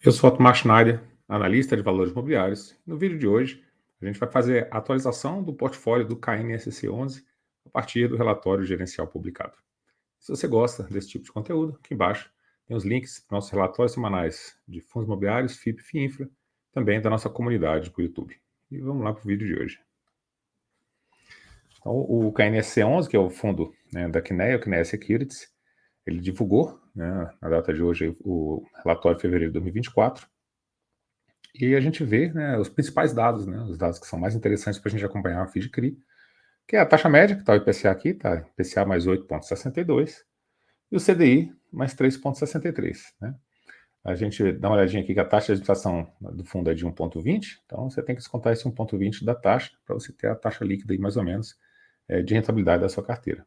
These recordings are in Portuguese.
Eu sou Otmar Schneider, analista de valores imobiliários. No vídeo de hoje, a gente vai fazer a atualização do portfólio do KNSC11 a partir do relatório gerencial publicado. Se você gosta desse tipo de conteúdo, aqui embaixo tem os links para nossos relatórios semanais de fundos imobiliários, FIP e FIINFRA, também da nossa comunidade para o YouTube. E vamos lá para o vídeo de hoje. Então, o KNSC11, que é o fundo, né, da Kinea, o Kinea Securities, ele divulgou, né, na data de hoje, o relatório de fevereiro de 2024, e a gente vê, né, os principais dados, né, os dados que são mais interessantes para a gente acompanhar a FII de CRI, que é a taxa média, que está o IPCA aqui, está IPCA mais 8,62, e o CDI mais 3,63, né? A gente dá uma olhadinha aqui que a taxa de inflação do fundo é de 1,20, então você tem que descontar esse 1,20 da taxa para você ter a taxa líquida aí, mais ou menos, de rentabilidade da sua carteira.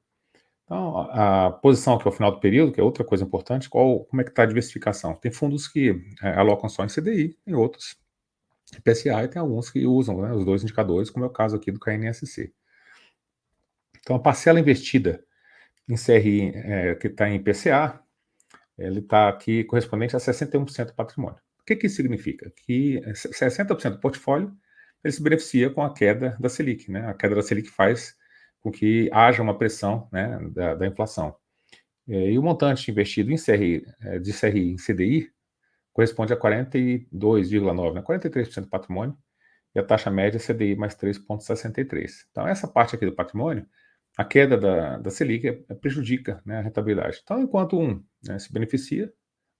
Então, a posição aqui ao final do período, que é outra coisa importante, como é que está a diversificação? Tem fundos que alocam só em CDI, tem outros IPCA, e tem alguns que usam, né, os dois indicadores, como é o caso aqui do KNSC. Então, a parcela investida em CRI que está em IPCA, ele está aqui correspondente a 61% do patrimônio. O que isso significa? Que 60% do portfólio ele se beneficia com a queda da Selic, né? A queda da Selic faz com que haja uma pressão, né, da inflação. E o montante investido em CRI, de CRI em CDI corresponde a 42,9%, né, 43% do patrimônio, e a taxa média CDI mais 3,63. Então, essa parte aqui do patrimônio, a queda da Selic prejudica, né, a rentabilidade. Então, enquanto né, se beneficia,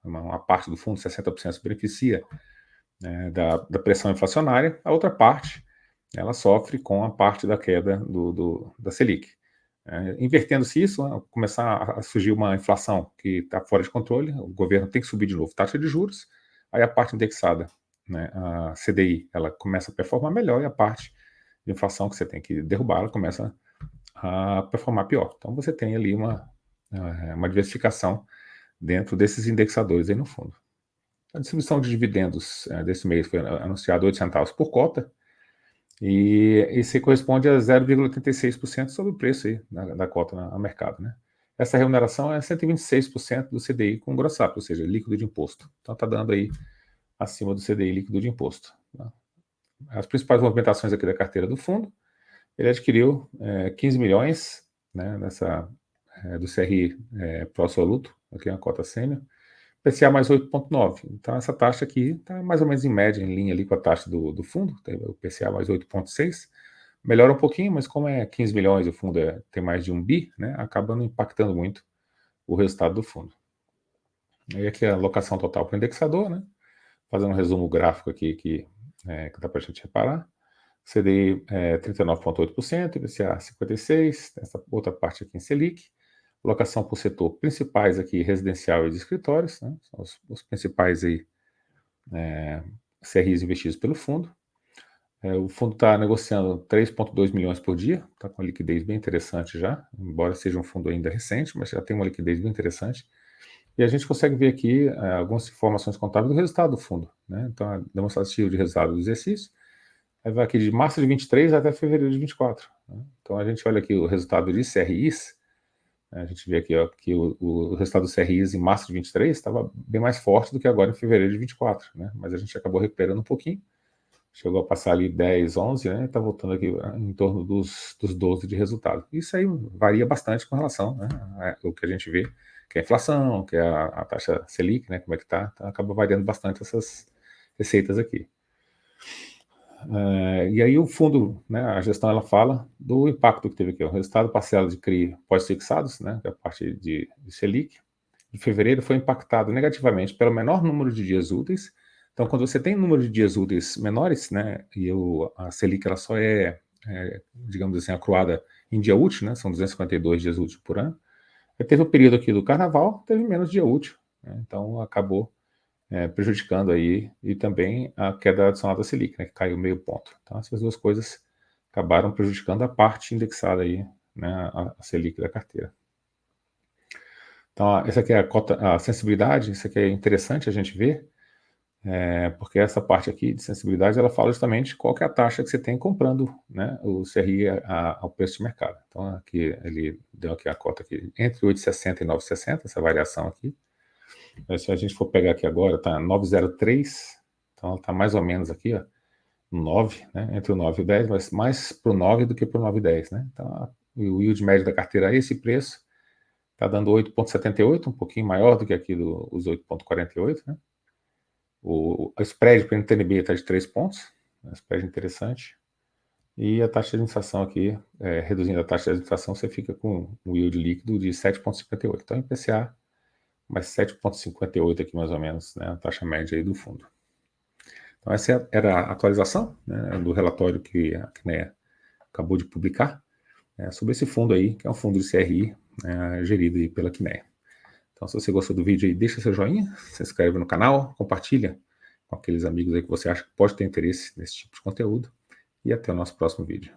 uma parte do fundo, 60%, se beneficia, né, da pressão inflacionária, a outra parte ela sofre com a parte da queda da Selic. Invertendo-se isso, né, começar a surgir uma inflação que está fora de controle, o governo tem que subir de novo taxa de juros, aí a parte indexada, né, a CDI, ela começa a performar melhor, e a parte de inflação que você tem que derrubar, ela começa a performar pior. Então você tem ali uma diversificação dentro desses indexadores aí no fundo. A distribuição de dividendos desse mês foi anunciada 8 centavos por cota, e isso corresponde a 0,86% sobre o preço aí da cota no mercado, né? Essa remuneração é 126% do CDI com gross up, ou seja, líquido de imposto. Então está dando aí acima do CDI líquido de imposto. Tá? As principais movimentações aqui da carteira do fundo, ele adquiriu 15 milhões, né, do CRI pró-soluto, aqui é uma cota sênior, IPCA mais 8,9. Então, essa taxa aqui está mais ou menos em média, em linha ali com a taxa do fundo, tem o IPCA mais 8,6. Melhora um pouquinho, mas como é 15 milhões, o fundo tem mais de 1 bi, né, acaba não impactando muito o resultado do fundo. E aqui a alocação total para o indexador, né, fazendo um resumo gráfico aqui que dá para a gente reparar. CDI 39,8%, IPCA 56%, essa outra parte aqui em Selic. Alocação por setor principais aqui, residencial e de escritórios, né? São os principais aí, CRIs investidos pelo fundo. O fundo está negociando 3,2 milhões por dia, está com uma liquidez bem interessante já, embora seja um fundo ainda recente, mas já tem uma liquidez bem interessante. E a gente consegue ver aqui algumas informações contábeis do resultado do fundo, né? Então, a demonstrativo de resultado do exercício, aí vai aqui de março de 23 até fevereiro de 24. Né? Então, a gente olha aqui o resultado de CRIs, a gente vê aqui ó, que o resultado do CRIs em março de 23 estava bem mais forte do que agora em fevereiro de 24, né? Mas a gente acabou recuperando um pouquinho, chegou a passar ali 10, 11, né? Está voltando aqui em torno dos 12 de resultado. Isso aí varia bastante com relação, né, ao que a gente vê, que é a inflação, que é a taxa Selic, né? Como é que está, então acaba variando bastante essas receitas aqui. E aí o fundo, né, a gestão, ela fala do impacto que teve aqui, o resultado parcela de CRI pós-fixados, né, que é a parte de Selic, de fevereiro foi impactado negativamente pelo menor número de dias úteis. Então, quando você tem um número de dias úteis menores, né, e a Selic ela só digamos assim, acruada em dia útil, né, são 252 dias úteis por ano, aí teve o período aqui do carnaval, teve menos dia útil, né, então acabou prejudicando aí, e também a queda adicional da Selic, né, que caiu meio ponto. Então, essas duas coisas acabaram prejudicando a parte indexada aí, né, a Selic da carteira. Então, essa aqui é a sensibilidade, isso aqui é interessante a gente ver, porque essa parte aqui de sensibilidade, ela fala justamente qual que é a taxa que você tem comprando, né, o CRI ao preço de mercado. Então, aqui ele deu aqui a cota aqui, entre 8,60 e 9,60, essa variação aqui. Se a gente for pegar aqui agora, tá 9,03, então ela tá mais ou menos aqui, ó, 9, né, entre o 9 e o 10, mas mais pro 9 do que pro 9 e 10, né? Então, o yield médio da carteira a esse preço tá dando 8,78, um pouquinho maior do que aqui os 8,48, né? O spread para o NTNB está de 3 pontos, né, spread interessante. E a taxa de inflação aqui, reduzindo a taxa de inflação, você fica com um yield líquido de 7,58. Então, IPCA mais 7,58 aqui mais ou menos, né, a taxa média aí do fundo. Então essa era a atualização, né, do relatório que a CNEA acabou de publicar, sobre esse fundo aí, que é um fundo de CRI, gerido aí pela CNEA. Então se você gostou do vídeo aí, deixa seu joinha, se inscreve no canal, compartilha com aqueles amigos aí que você acha que pode ter interesse nesse tipo de conteúdo, e até o nosso próximo vídeo.